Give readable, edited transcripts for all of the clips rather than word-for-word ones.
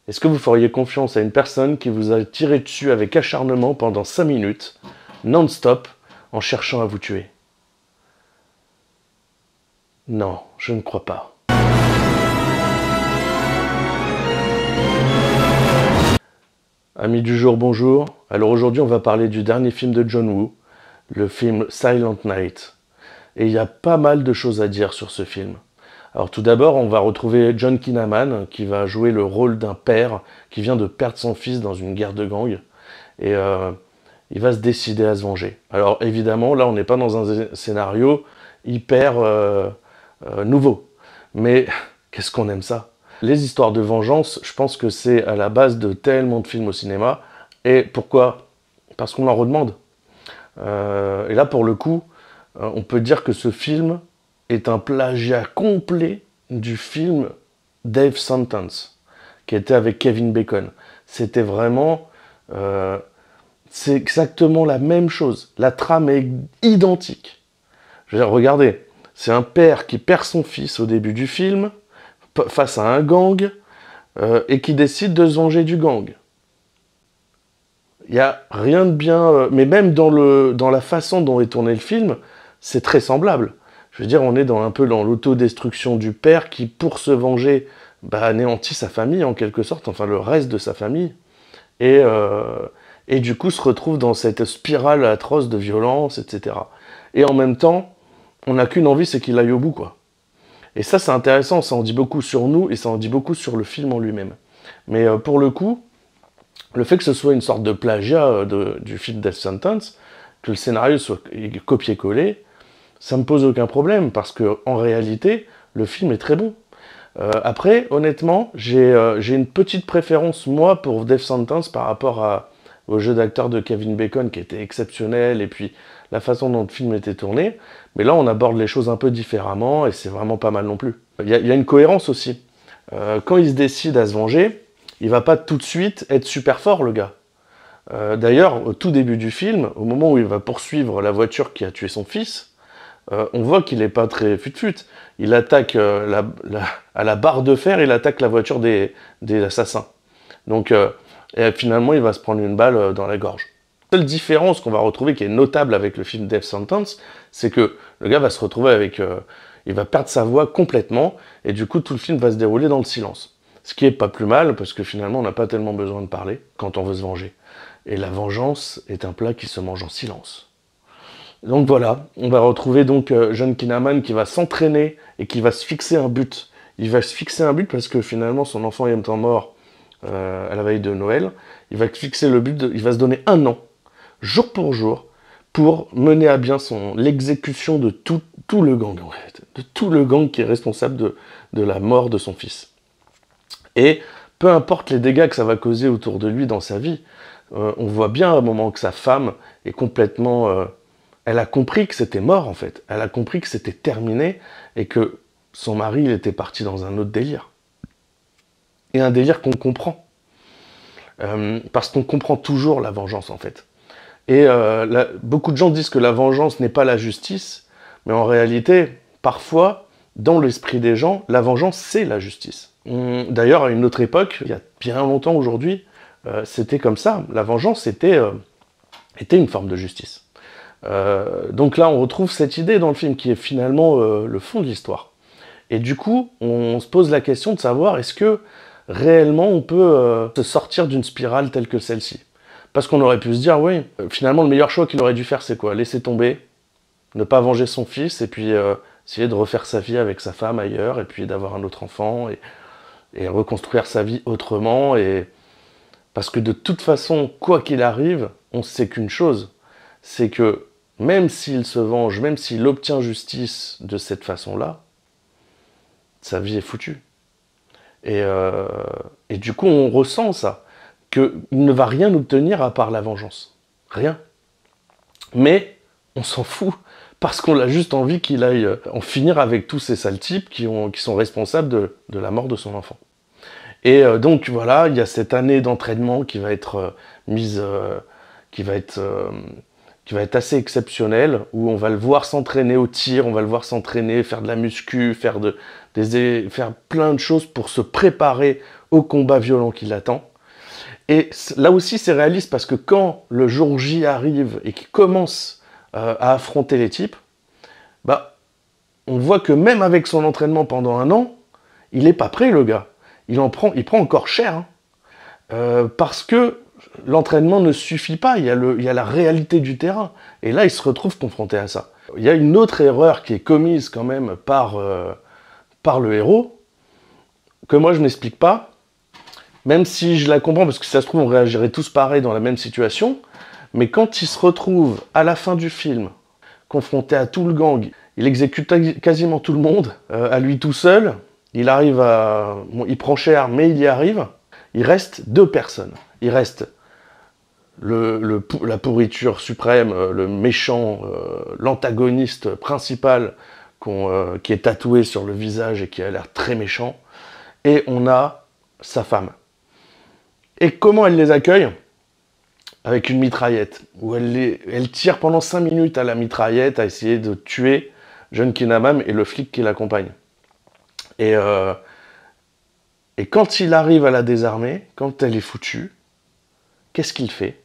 Est-ce que vous feriez confiance à une personne qui vous a tiré dessus avec acharnement pendant 5 minutes, non-stop, en cherchant à vous tuer? Non, je ne crois pas. Amis du jour, bonjour. Alors aujourd'hui, on va parler du dernier film de John Woo, le film Silent Night. Et il y a pas mal de choses à dire sur ce film. Alors tout d'abord, on va retrouver John Kinnaman, qui va jouer le rôle d'un père qui vient de perdre son fils dans une guerre de gang. Et il va se décider à se venger. Alors évidemment, là, on n'est pas dans un scénario hyper nouveau. Mais qu'est-ce qu'on aime ça? Les histoires de vengeance, je pense que c'est à la base de tellement de films au cinéma. Et pourquoi? Parce qu'on en redemande. Et là, pour le coup, on peut dire que ce film est un plagiat complet du film Death Sentence, qui était avec Kevin Bacon. C'était vraiment... c'est exactement la même chose. La trame est identique. Je veux dire, regardez, c'est un père qui perd son fils au début du film, face à un gang, et qui décide de se venger du gang. Il n'y a rien de bien... mais même dans la façon dont est tourné le film, c'est très semblable. Je veux dire, on est un peu dans l'autodestruction du père qui, pour se venger, anéantit sa famille, en quelque sorte, enfin le reste de sa famille. Et du coup, se retrouve dans cette spirale atroce de violence, etc. Et en même temps, on n'a qu'une envie, c'est qu'il aille au bout, quoi. Et ça, c'est intéressant, ça en dit beaucoup sur nous, et ça en dit beaucoup sur le film en lui-même. Mais pour le coup, le fait que ce soit une sorte de plagiat du film Death Sentence, que le scénario soit copié-collé, ça me pose aucun problème, parce que en réalité, le film est très bon. Après, honnêtement, j'ai une petite préférence, moi, pour Death Sentence par rapport au jeu d'acteur de Kevin Bacon, qui était exceptionnel, et puis la façon dont le film était tourné. Mais là, on aborde les choses un peu différemment, et c'est vraiment pas mal non plus. Il y a une cohérence aussi. Quand il se décide à se venger, il va pas tout de suite être super fort, le gars. D'ailleurs, au tout début du film, au moment où il va poursuivre la voiture qui a tué son fils, on voit qu'il n'est pas très fut-fut. Il attaque à la barre de fer, il attaque la voiture des assassins. Donc, et finalement, il va se prendre une balle dans la gorge. La seule différence qu'on va retrouver, qui est notable avec le film Death Sentence, c'est que le gars va se retrouver avec... il va perdre sa voix complètement, et du coup, tout le film va se dérouler dans le silence. Ce qui est pas plus mal, parce que finalement, on n'a pas tellement besoin de parler quand on veut se venger. Et la vengeance est un plat qui se mange en silence. Donc voilà, on va retrouver donc John Kinnaman qui va s'entraîner et qui va se fixer un but. Il va se fixer un but parce que finalement son enfant étant mort à la veille de Noël, il va fixer le but, il va se donner 1 an, jour pour mener à bien l'exécution de tout le gang, de tout le gang qui est responsable de la mort de son fils. Et peu importe les dégâts que ça va causer autour de lui dans sa vie, on voit bien à un moment que sa femme est complètement... elle a compris que c'était mort, en fait. Elle a compris que c'était terminé et que son mari, il était parti dans un autre délire. Et un délire qu'on comprend. Parce qu'on comprend toujours la vengeance, en fait. Et beaucoup de gens disent que la vengeance n'est pas la justice, mais en réalité, parfois, dans l'esprit des gens, la vengeance, c'est la justice. D'ailleurs, à une autre époque, il y a bien longtemps aujourd'hui, c'était comme ça. La vengeance était une forme de justice. Donc là, on retrouve cette idée dans le film qui est finalement le fond de l'histoire. Et du coup, on se pose la question de savoir est-ce que réellement on peut se sortir d'une spirale telle que celle-ci? Parce qu'on aurait pu se dire, oui, finalement le meilleur choix qu'il aurait dû faire, c'est quoi? Laisser tomber, ne pas venger son fils, et puis essayer de refaire sa vie avec sa femme ailleurs, et puis d'avoir un autre enfant, et reconstruire sa vie autrement. Parce que de toute façon, quoi qu'il arrive, on sait qu'une chose, c'est que même s'il se venge, même s'il obtient justice de cette façon-là, sa vie est foutue. Et du coup, on ressent ça, qu'il ne va rien obtenir à part la vengeance. Rien. Mais on s'en fout, parce qu'on a juste envie qu'il aille en finir avec tous ces sales types qui sont responsables de la mort de son enfant. Et donc voilà, il y a cette année d'entraînement qui va être qui va être assez exceptionnelle, où on va le voir s'entraîner au tir, on va le voir s'entraîner, faire de la muscu, faire plein de choses pour se préparer au combat violent qui l'attend. Et là aussi, c'est réaliste parce que quand le jour J arrive et qu'il commence à affronter les types, bah, on voit que même avec son entraînement pendant 1 an, il n'est pas prêt, le gars. Il prend encore cher. Hein. Parce que l'entraînement ne suffit pas, il y a la réalité du terrain. Et là, il se retrouve confronté à ça. Il y a une autre erreur qui est commise quand même par le héros, que moi je n'explique pas, même si je la comprends, parce que si ça se trouve, on réagirait tous pareil dans la même situation, mais quand il se retrouve à la fin du film, confronté à tout le gang, il exécute quasiment tout le monde, à lui tout seul, il arrive à... Bon, il prend cher, mais il y arrive. Il reste 2 personnes. Il reste la pourriture suprême, le méchant, l'antagoniste principal qui est tatoué sur le visage et qui a l'air très méchant. Et on a sa femme. Et comment elle les accueille? Avec une mitraillette, où elle tire pendant 5 minutes à la mitraillette à essayer de tuer John Kinnaman et le flic qui l'accompagne. Et quand il arrive à la désarmer, quand elle est foutue, qu'est-ce qu'il fait?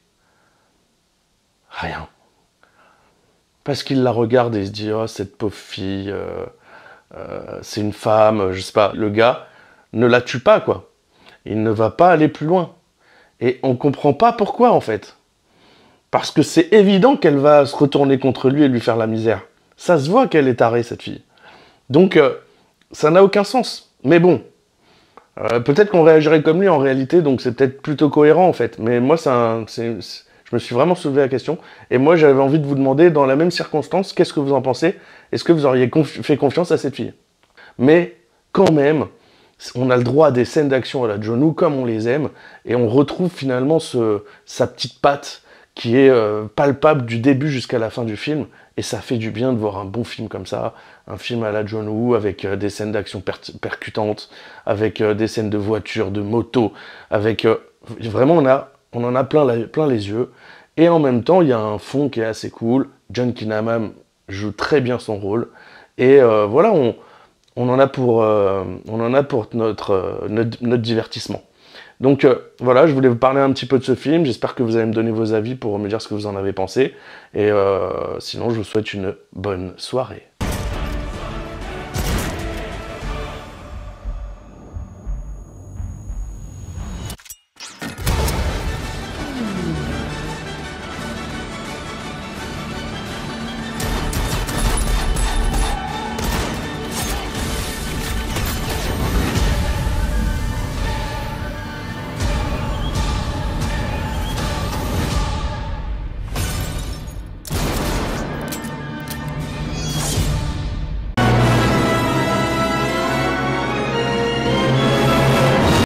Rien. Parce qu'il la regarde et il se dit « Oh, cette pauvre fille, c'est une femme, je sais pas. » Le gars ne la tue pas, quoi. Il ne va pas aller plus loin. Et on comprend pas pourquoi, en fait. Parce que c'est évident qu'elle va se retourner contre lui et lui faire la misère. Ça se voit qu'elle est tarée, cette fille. Donc, ça n'a aucun sens. Mais bon, peut-être qu'on réagirait comme lui en réalité, donc c'est peut-être plutôt cohérent, en fait. Mais moi, je me suis vraiment soulevé la question. Et moi, j'avais envie de vous demander, dans la même circonstance, qu'est-ce que vous en pensez? Est-ce que vous auriez fait confiance à cette fille? Mais, quand même, on a le droit à des scènes d'action à la John Woo comme on les aime, et on retrouve finalement sa petite patte qui est palpable du début jusqu'à la fin du film, et ça fait du bien de voir un bon film comme ça, un film à la John Woo avec des scènes d'action percutantes, avec des scènes de voitures, de motos, avec vraiment on en a plein les yeux, et en même temps il y a un fond qui est assez cool. John Kinnaman joue très bien son rôle, et voilà, on en a pour notre divertissement. Donc voilà, je voulais vous parler un petit peu de ce film, j'espère que vous allez me donner vos avis pour me dire ce que vous en avez pensé, et sinon je vous souhaite une bonne soirée.